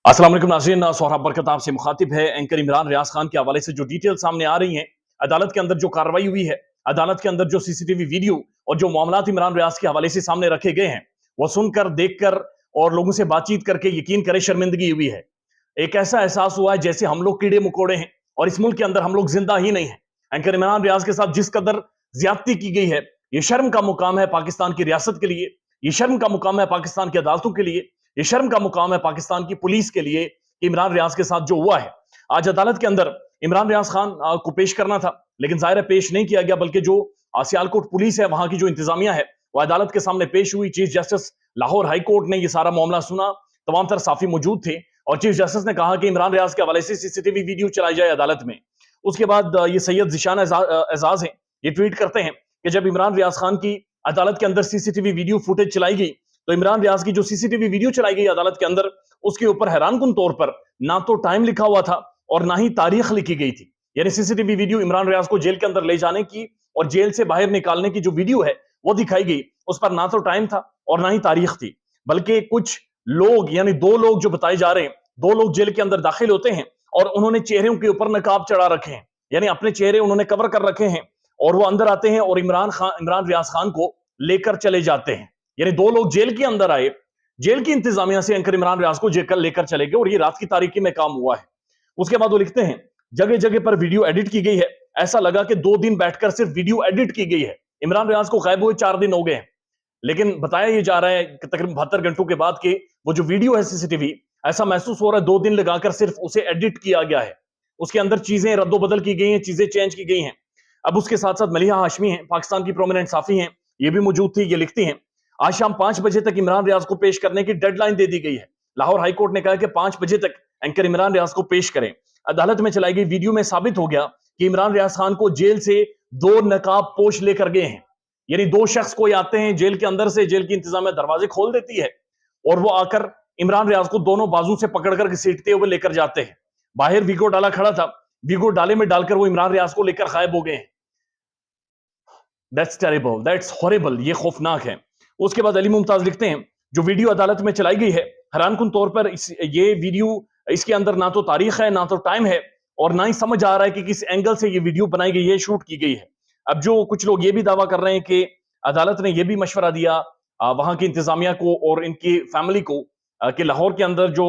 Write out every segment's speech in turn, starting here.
अस्सलाम वालेकुम नाज़रीन, सोहराब बरकत आपसे मुखातिब है। एंकर इमरान रियाज खान के हवाले से जो डिटेल सामने आ रही हैं, अदालत के अंदर जो कार्रवाई हुई है, अदालत के अंदर जो सीसीटीवी वीडियो और जो मामलात इमरान रियाज के हवाले से सामने रखे गए हैं, वो सुनकर, देखकर और लोगों से बातचीत करके यकीन करें शर्मिंदगी हुई है। एक ऐसा एहसास हुआ है जैसे हम लोग कीड़े मकोड़े हैं और इस मुल्क के अंदर हम लोग जिंदा ही नहीं है। एंकर इमरान रियाज के साथ जिस कदर ज्यादती की गई है, ये शर्म का मुकाम है पाकिस्तान की रियासत के लिए, ये शर्म का मुकाम है पाकिस्तान की अदालतों के लिए, ये शर्म का मुकाम है पाकिस्तान की पुलिस के लिए कि इमरान रियाज के साथ जो हुआ है। आज अदालत के अंदर इमरान रियाज खान को पेश करना था, लेकिन जाहिर है पेश नहीं किया गया, बल्कि जो सियालकोट पुलिस है, वहां की जो इंतजामिया है, वो अदालत के सामने पेश हुई। Chief justice Lahore high court ने यह सारा मामला सुना, तमाम तर साफी मौजूद थे और चीफ जस्टिस ने कहा कि इमरान रियाज के हवाले से सीसीटीवी वीडियो चलाई जाए अदालत में। उसके बाद ये सैयद ज़ीशान एजाज हैं, ये ट्वीट करते हैं कि जब इमरान रियाज खान की अदालत के अंदर सीसीटीवी वीडियो फुटेज चलाई गई, तो इमरान रियाज की जो सीसीटीवी वीडियो चलाई गई अदालत के अंदर, उसके ऊपर हैरानकुन तौर पर ना तो टाइम लिखा हुआ था और ना ही तारीख लिखी गई थी। यानी सीसीटीवी वीडियो इमरान रियाज को जेल के अंदर ले जाने की और जेल से बाहर निकालने की जो वीडियो है वो दिखाई गई, उस पर ना तो टाइम था और ना ही तारीख थी, बल्कि कुछ लोग यानी दो लोग जो बताए जा रहे हैं, दो लोग जेल के अंदर दाखिल होते हैं और उन्होंने चेहरों के ऊपर नकाब चढ़ा रखे हैं, यानी अपने चेहरे उन्होंने कवर कर रखे हैं और वो अंदर आते हैं और इमरान रियाज खान को लेकर चले जाते हैं। यानी दो लोग जेल के अंदर आए, जेल की इंतजामिया से एंकर इमरान रियाज को जेल लेकर चले गए और ये रात की तारीकी में काम हुआ है। उसके बाद वो लिखते हैं जगह जगह पर वीडियो एडिट की गई है, ऐसा लगा कि 2 दिन बैठकर सिर्फ वीडियो एडिट की गई है। इमरान रियाज को गायब हुए 4 दिन हो गए हैं, लेकिन बताया ये जा रहा है कि तकरीबन 72 घंटों के बाद के वो जो वीडियो है सीसीटीवी, ऐसा महसूस हो रहा है 2 दिन लगाकर सिर्फ उसे एडिट किया गया है। उसके अंदर चीजें रद्दोबदल की गई हैं, चीजें चेंज की गई हैं। अब उसके साथ साथ मलिहा हाशमी है, पाकिस्तान की प्रोमिनेंट साफी हैं, ये भी मौजूद थी। ये लिखती हैं आज शाम 5 बजे तक इमरान रियाज को पेश करने की डेडलाइन दे दी गई है। लाहौर हाई कोर्ट ने कहा कि 5 बजे तक एंकर इमरान रियाज को पेश करें। अदालत में चलाई गई वीडियो में साबित हो गया कि इमरान रियाज खान को जेल से 2 नकाब पोश लेकर गए हैं। यानी 2 शख्स कोई आते हैं जेल के अंदर से, जेल की इंतजामिया दरवाजे खोल देती है और वो आकर इमरान रियाज को दोनों बाजू से पकड़कर घसीटते हुए लेकर जाते हैं। बाहर वीगो डाला खड़ा था, वीगो डाले में डालकर वो इमरान रियाज को लेकर गायब हो गए हैं। दैट्स टेरिबल, दैट्स हॉरिबल, ये खौफनाक है। उसके बाद अली मुमताज लिखते हैं जो वीडियो अदालत में चलाई गई है, हैरानकुन तौर पर ये वीडियो, इसके अंदर ना तो तारीख है, ना तो टाइम है और ना ही समझ आ रहा है कि किस एंगल से ये वीडियो बनाई गई है, शूट की गई है। अब जो कुछ लोग ये भी दावा कर रहे हैं कि अदालत ने यह भी मशवरा दिया वहां की इंतजामिया को और इनकी फैमिली को कि लाहौर के अंदर जो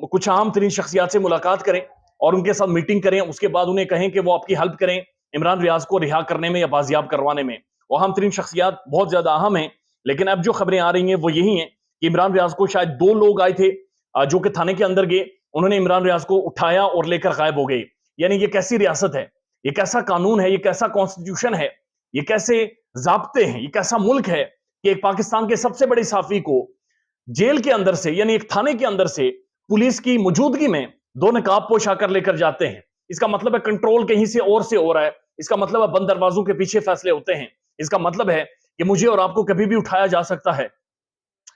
कुछ आम तरीन शख्सियात से मुलाकात करें और उनके साथ मीटिंग करें, उसके बाद उन्हें कहें कि वो आपकी हेल्प करें इमरान रियाज को रिहा करने में या बाजियाब करवाने में। वो अहम तरीन शख्सियात बहुत ज्यादा अहम है, लेकिन अब जो खबरें आ रही हैं वो यही हैं कि इमरान रियाज को शायद 2 लोग आए थे जो कि थाने के अंदर गए, उन्होंने इमरान रियाज को उठाया और लेकर गायब हो गए। यानी ये कैसी रियासत है, ये कैसा कानून है, ये कैसा कॉन्स्टिट्यूशन है, ये कैसे ज़ाब्ते हैं, ये कैसा मुल्क है कि एक पाकिस्तान के सबसे बड़े साफी को जेल के अंदर से, यानी एक थाने के अंदर से पुलिस की मौजूदगी में 2 नकाब पोश आकर लेकर जाते हैं। इसका मतलब है कंट्रोल कहीं से और से हो रहा है, इसका मतलब है बंद दरवाजों के पीछे फैसले होते हैं, इसका मतलब है कि मुझे और आपको कभी भी उठाया जा सकता है,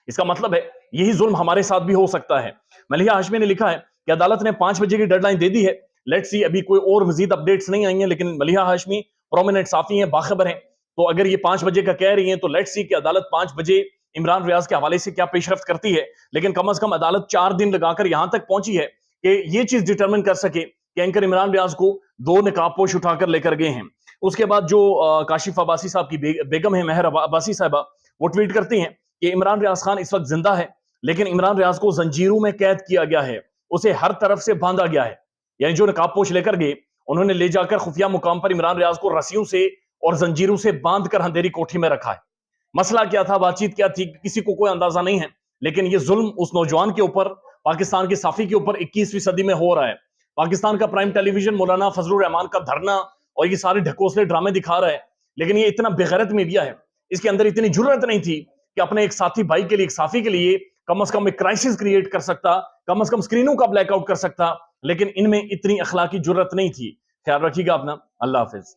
इसका मतलब है यही जुल्म हमारे साथ भी हो सकता है। मलिहा हाशमी ने लिखा है कि अदालत ने 5 बजे की डेडलाइन दे दी है। लेट्स सी, अभी कोई और मजीद अपडेट्स नहीं आई हैं, लेकिन मलिहा हाशमी प्रोमिनेंट साफी हैं, बाखबर हैं, तो अगर ये 5 बजे का कह रही हैं तो लेट्स सी कि अदालत 5 बजे इमरान रियाज के हवाले से क्या पेशरफ्त करती है। लेकिन कम से कम अदालत 4 दिन लगाकर यहां तक पहुंची है कि ये चीज डिटरमिन कर सके कि एंकर इमरान रियाज को 2 नकाबपोश उठाकर लेकर गए हैं। उसके बाद जो काशिफ अब्बासी साहब की बेगम है, महर अब्बासी साहबा, वो ट्वीट करती हैं कि इमरान रियाज खान इस वक्त जिंदा है, लेकिन इमरान रियाज को जंजीरों में कैद किया गया है, उसे हर तरफ से बांधा गया है। यानी जो नकाबपोश लेकर गए, उन्होंने ले जाकर खुफिया मुकाम पर इमरान रियाज को रस्सियों से और जंजीरों से बांध कर अंधेरी कोठी में रखा है। मसला क्या था, बातचीत क्या थी, किसी को कोई अंदाजा नहीं है, लेकिन ये जुल्म उस नौजवान के ऊपर, पाकिस्तान के साफी के ऊपर 21वीं सदी में हो रहा है। पाकिस्तान का प्राइम टेलीविजन मौलाना फजलुर रहमान का धरना और ये सारे ढकोसले ड्रामे दिखा रहा है, लेकिन ये इतना बेगैरत मीडिया है, इसके अंदर इतनी जुर्रत नहीं थी कि अपने एक साथी भाई के लिए, एक साफी के लिए कम से कम एक क्राइसिस क्रिएट कर सकता, कम से कम स्क्रीनों का ब्लैकआउट कर सकता, लेकिन इनमें इतनी अखलाकी जुर्रत नहीं थी। ख्याल रखिएगा अपना। अल्लाह हाफिज।